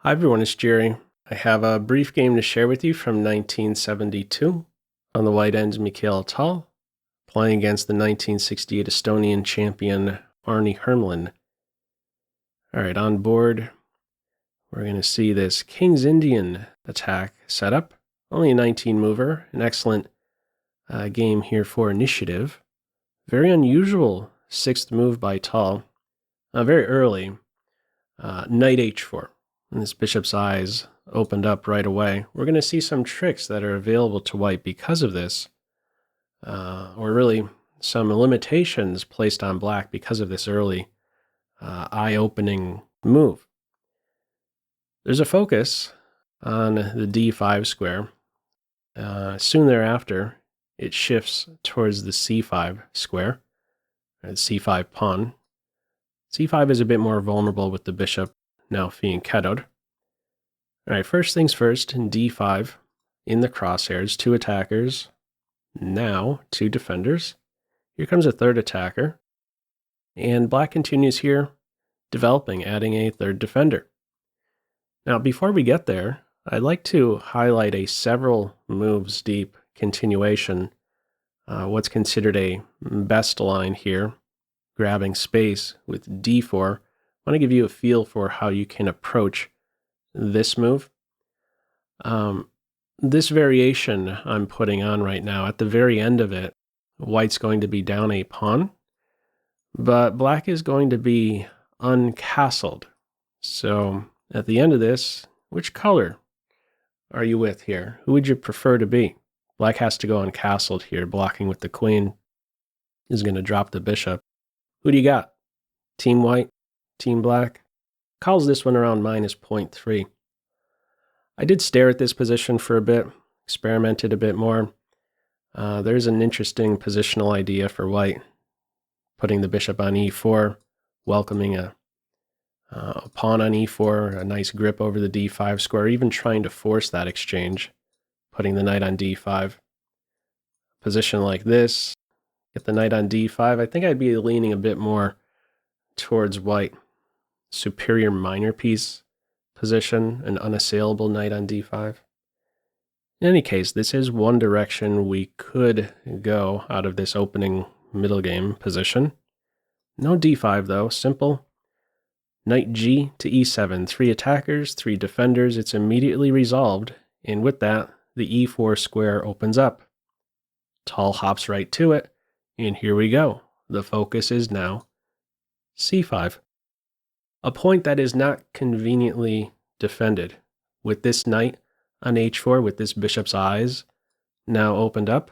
Hi everyone, it's Jerry. I have a brief game to share with you from 1972. On the white end, Mikhail et al. Playing against the 1968 Estonian champion Aarne Hermlin. Alright, on board, we're going to see this King's Indian attack setup. Only a 19 mover, an excellent game here for initiative. Very unusual 6th move by Tal. Very early, knight h4. And this bishop's eyes opened up right away. We're going to see some tricks that are available to white because of this, or really some limitations placed on black because of this early eye-opening move. There's a focus on the d5 square. Soon thereafter, it shifts towards the c5 square, or the c5 pawn. c5 is a bit more vulnerable with the bishop now being kettled. All right, first things first, in d5, in the crosshairs, 2 attackers, now 2 defenders. Here comes a 3rd attacker, and black continues here, developing, adding a 3rd defender. Now, before we get there, I'd like to highlight a several moves deep continuation, what's considered a best line here, grabbing space with d4. I want to give you a feel for how you can approach this move. This variation I'm putting on right now, at the very end of it, white's going to be down a pawn, but black is going to be uncastled. So at the end of this, which color are you with here? Who would you prefer to be? Black has to go uncastled here, blocking with the queen. Is going to drop the bishop. Who do you got? Team white? Team black? Calls this one around -0.3. I did stare at this position for a bit, experimented a bit more. There's an interesting positional idea for white, putting the bishop on e4, welcoming a pawn on e4, a nice grip over the d5 square, even trying to force that exchange, putting the knight on d5. Position like this, get the knight on d5, I think I'd be leaning a bit more towards white. Superior minor piece position, an unassailable knight on d5. In any case, this is one direction we could go out of this opening middle game position. No d5 though, simple. Knight g to e7, 3 attackers, 3 defenders, it's immediately resolved, and with that, the e4 square opens up. Tal hops right to it, and here we go. The focus is now c5. A point that is not conveniently defended. With this knight on h4, with this bishop's eyes now opened up,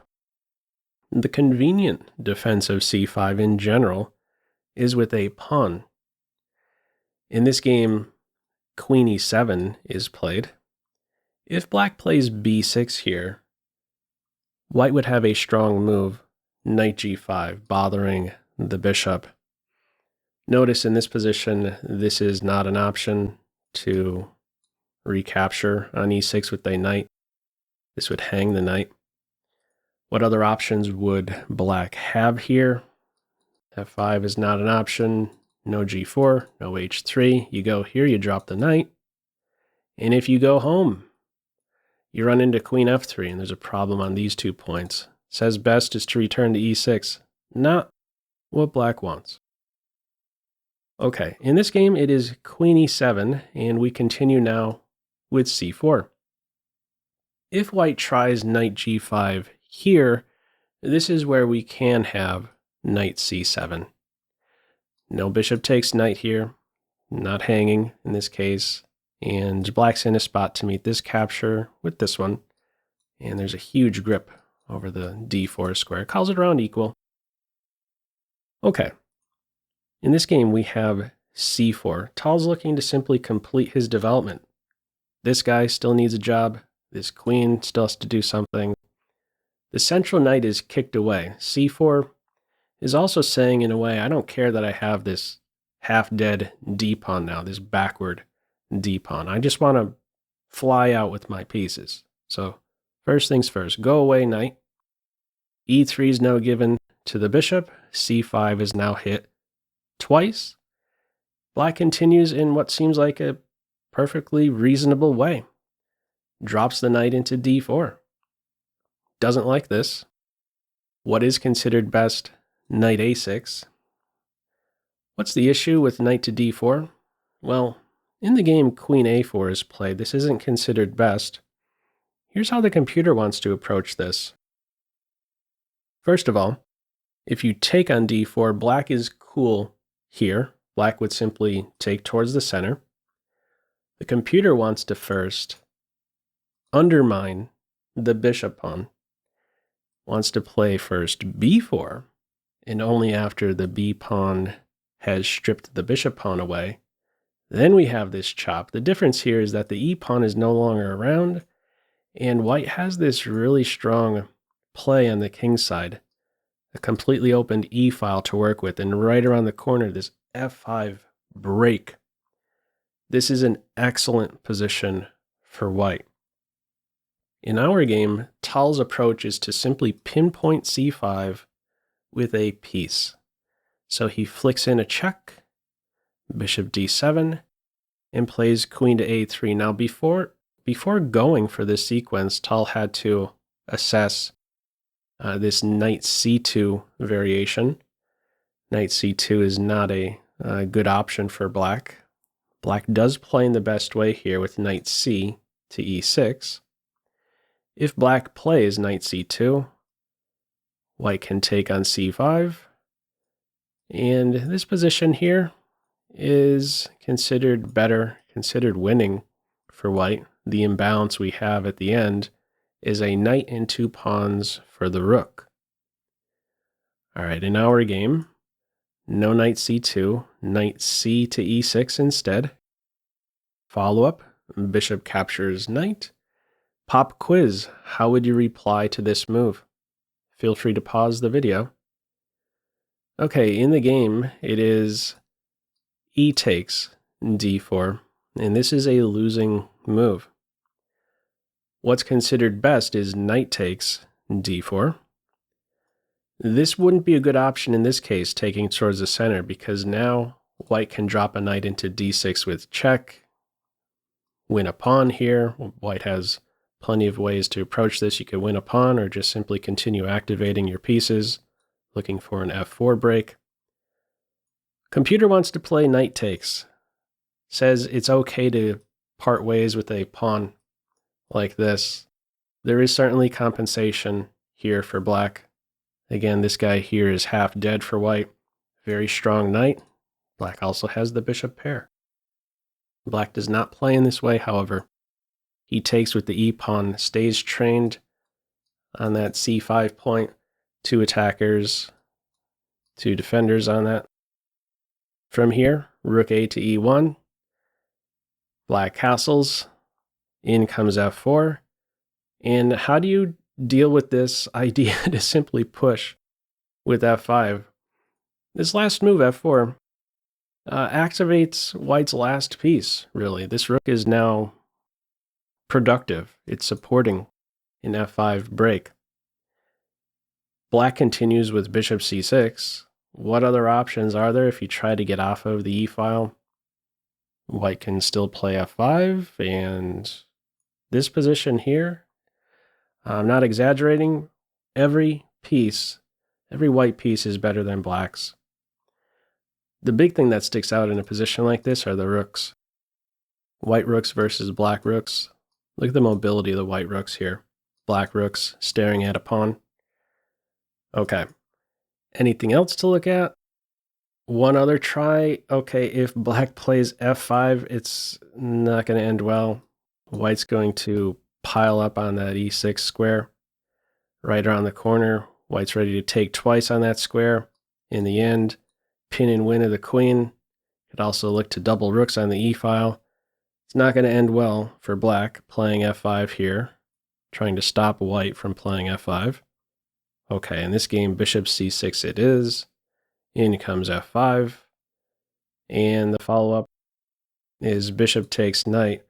the convenient defense of c5 in general is with a pawn. In this game, queen e7 is played. If black plays b6 here, white would have a strong move, knight g5, bothering the bishop. Notice in this position, this is not an option to recapture on e6 with a knight. This would hang the knight. What other options would black have here? f5 is not an option. No g4, no h3. You go here, you drop the knight. And if you go home, you run into queen f3, and there's a problem on these 2 points. Says best is to return to e6. Not what black wants. Okay, in this game, it is queen e7, and we continue now with c4. If white tries knight g5 here, this is where we can have knight c7. No bishop takes knight here, not hanging in this case, and black's in a spot to meet this capture with this one, and there's a huge grip over the d4 square. Calls it around equal. Okay. In this game, we have c4. Tal's looking to simply complete his development. This guy still needs a job. This queen still has to do something. The central knight is kicked away. c4 is also saying, in a way, I don't care that I have this half-dead d-pawn now, this backward d-pawn. I just want to fly out with my pieces. So first things first, go away, knight. e3 is now given to the bishop. c5 is now hit twice. Black continues in what seems like a perfectly reasonable way. Drops the knight into d4. Doesn't like this. What is considered best? Knight a6. What's the issue with knight to d4? Well, in the game queen a4 is played, this isn't considered best. Here's how the computer wants to approach this. First of all, if you take on d4, black is cool here. Black would simply take towards the center. The computer wants to first undermine the bishop pawn. Wants to play first b4, and only after the b pawn has stripped the bishop pawn away, then we have this chop. The difference here is that the e pawn is no longer around, and white has this really strong play on the king side, a completely opened e file to work with, and right around the corner, this f5 break. This is an excellent position for white. In our game, Tal's approach is to simply pinpoint c5 with a piece. So he flicks in a check, bishop d7, and plays queen to a3. Now before going for this sequence, Tal had to assess this knight c2 variation. Knight c2 is not a good option for black. Black does play in the best way here with knight c to e6. If black plays knight c2, white can take on c5, and this position here is considered better, considered winning for white. The imbalance we have at the end is a knight and 2 pawns for the rook. All right, in our game, no knight c2, knight c to e6 instead. Follow-up, bishop captures knight. Pop quiz, how would you reply to this move? Feel free to pause the video. Okay, in the game, it is e takes d4, and this is a losing move. What's considered best is knight takes d4. This wouldn't be a good option in this case, taking towards the center, because now white can drop a knight into d6 with check, win a pawn here. White has plenty of ways to approach this. You could win a pawn or just simply continue activating your pieces, looking for an f4 break. Computer wants to play knight takes. Says it's okay to part ways with a pawn like this. There is certainly compensation here for black. Again, this guy here is half dead for white. Very strong knight. Black also has the bishop pair. Black does not play in this way, however. He takes with the e-pawn, stays trained on that c5 point. 2 attackers, 2 defenders on that. From here, rook a to e1. Black castles. In comes f4. And how do you deal with this idea to simply push with f5? This last move, f4, activates white's last piece, really. This rook is now productive. It's supporting an f5 break. Black continues with bishop c6. What other options are there if you try to get off of the e-file? White can still play f5, and this position here, I'm not exaggerating, every white piece is better than black's. The big thing that sticks out in a position like this are the rooks. White rooks versus black rooks. Look at the mobility of the white rooks here. Black rooks staring at a pawn. Okay. Anything else to look at? One other try. Okay, if black plays f5, it's not going to end well. White's going to pile up on that e6 square right around the corner. White's ready to take twice on that square. In the end, pin and win of the queen. Could also look to double rooks on the e-file. It's not going to end well for black playing f5 here, trying to stop white from playing f5. Okay, in this game, bishop c6 it is. In comes f5. And the follow-up is bishop takes knight.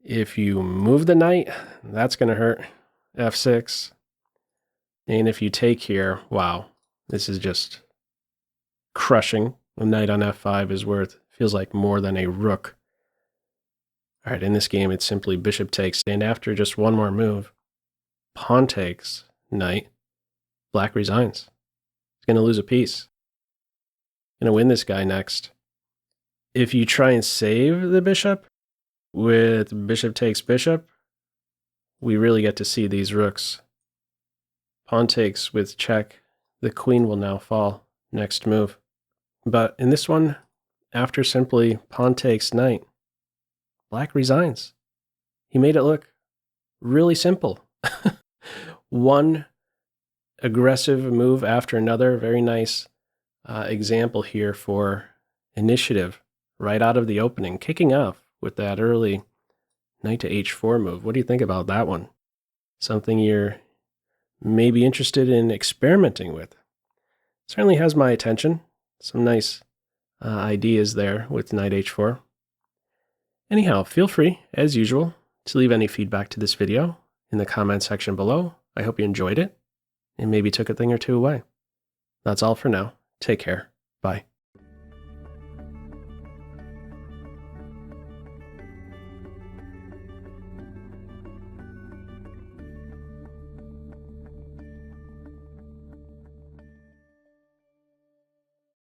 If you move the knight, that's going to hurt. f6. And if you take here, wow, this is just crushing. A knight on f5 is worth, feels like more than a rook All right, in this game, it's simply bishop takes, and after just one more move, pawn takes, knight, black resigns. He's going to lose a piece. Going to win this guy next. If you try and save the bishop with bishop takes bishop, we really get to see these rooks. Pawn takes with check. The queen will now fall. Next move. But in this one, after simply pawn takes knight, black resigns. He made it look really simple. One aggressive move after another. Very nice example here for initiative right out of the opening, kicking off with that early knight to h4 move. What do you think about that one? Something you're maybe interested in experimenting with? Certainly has my attention. Some nice ideas there with knight h4. Anyhow, feel free, as usual, to leave any feedback to this video in the comment section below. I hope you enjoyed it and maybe took a thing or two away. That's all for now. Take care. Bye.